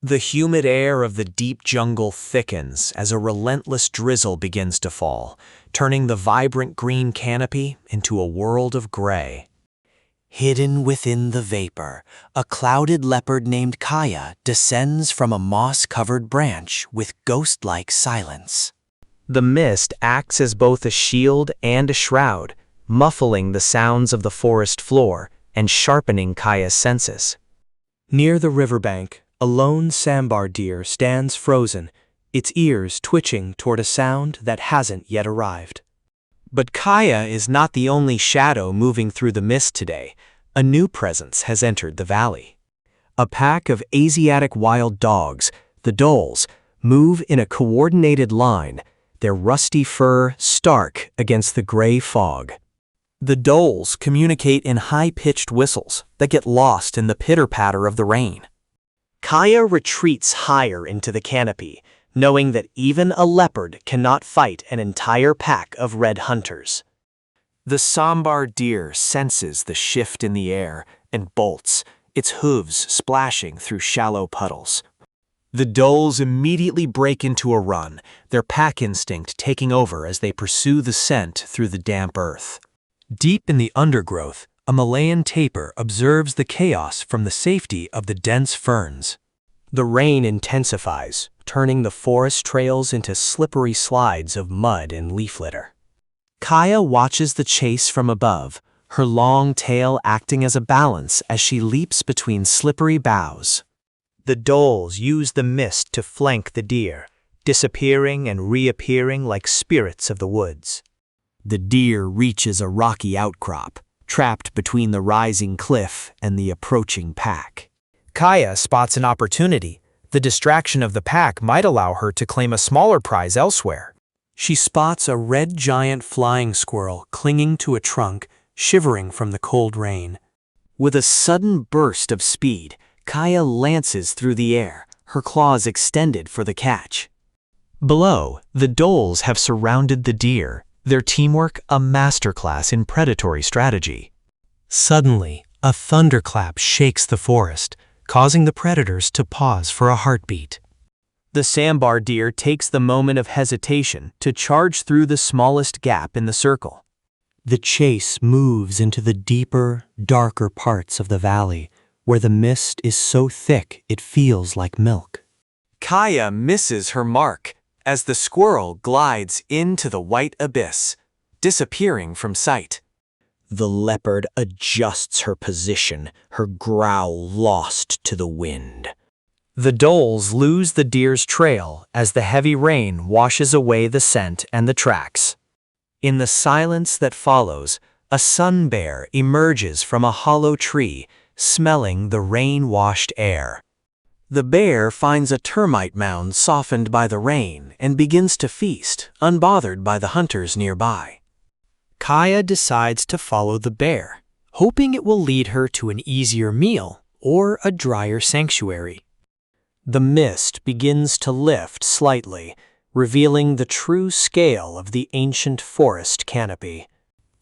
The humid air of the deep jungle thickens as a relentless drizzle begins to fall, turning the vibrant green canopy into a world of gray. Hidden within the vapor, a clouded leopard named Kaya descends from a moss-covered branch with ghost-like silence. The mist acts as both a shield and a shroud, muffling the sounds of the forest floor and sharpening Kaya's senses. Near the riverbank, a lone sambar deer stands frozen, its ears twitching toward a sound that hasn't yet arrived. But Kaya is not the only shadow moving through the mist today. A new presence has entered the valley. A pack of Asiatic wild dogs, the dholes, move in a coordinated line, their rusty fur stark against the gray fog. The dholes communicate in high-pitched whistles that get lost in the pitter-patter of the rain. Kaya retreats higher into the canopy, knowing that even a leopard cannot fight an entire pack of red hunters. The sambar deer senses the shift in the air and bolts, its hooves splashing through shallow puddles. The dholes immediately break into a run, their pack instinct taking over as they pursue the scent through the damp earth. Deep in the undergrowth, a Malayan tapir observes the chaos from the safety of the dense ferns. The rain intensifies, turning the forest trails into slippery slides of mud and leaf litter. Kaya watches the chase from above, her long tail acting as a balance as she leaps between slippery boughs. The dholes use the mist to flank the deer, disappearing and reappearing like spirits of the woods. The deer reaches a rocky outcrop, trapped between the rising cliff and the approaching pack. Kaya spots an opportunity. The distraction of the pack might allow her to claim a smaller prize elsewhere. She spots a red giant flying squirrel clinging to a trunk, shivering from the cold rain. With a sudden burst of speed, Kaya lances through the air, her claws extended for the catch. Below, the dholes have surrounded the deer, their teamwork a masterclass in predatory strategy. Suddenly, a thunderclap shakes the forest, causing the predators to pause for a heartbeat. The sambar deer takes the moment of hesitation to charge through the smallest gap in the circle. The chase moves into the deeper, darker parts of the valley, where the mist is so thick it feels like milk. Kaya misses her mark as the squirrel glides into the white abyss, disappearing from sight. The leopard adjusts her position, her growl lost to the wind. The dholes lose the deer's trail as the heavy rain washes away the scent and the tracks. In the silence that follows, a sun bear emerges from a hollow tree, smelling the rain-washed air. The bear finds a termite mound softened by the rain and begins to feast, unbothered by the hunters nearby. Kaya decides to follow the bear, hoping it will lead her to an easier meal or a drier sanctuary. The mist begins to lift slightly, revealing the true scale of the ancient forest canopy.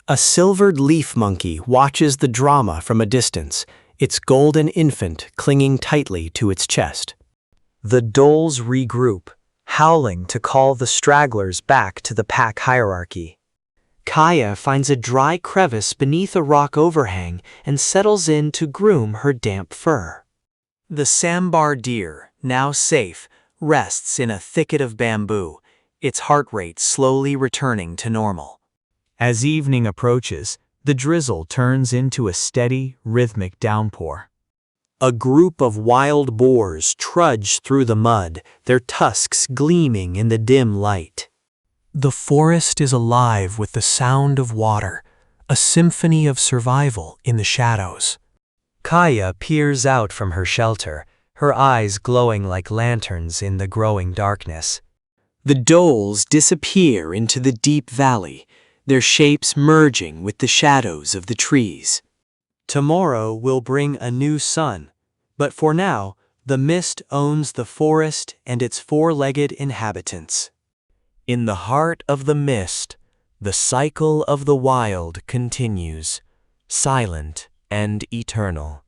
A silvered leaf monkey watches the drama from a distance, its golden infant clinging tightly to its chest. The dholes regroup, howling to call the stragglers back to the pack hierarchy. Kaya finds a dry crevice beneath a rock overhang and settles in to groom her damp fur. The sambar deer, now safe, rests in a thicket of bamboo, its heart rate slowly returning to normal. As evening approaches, the drizzle turns into a steady, rhythmic downpour. A group of wild boars trudge through the mud, their tusks gleaming in the dim light. The forest is alive with the sound of water, a symphony of survival in the shadows. Kaya peers out from her shelter, her eyes glowing like lanterns in the growing darkness. The dholes disappear into the deep valley, their shapes merging with the shadows of the trees. Tomorrow will bring a new sun, but for now, the mist owns the forest and its four-legged inhabitants. In the heart of the mist, the cycle of the wild continues, silent and eternal.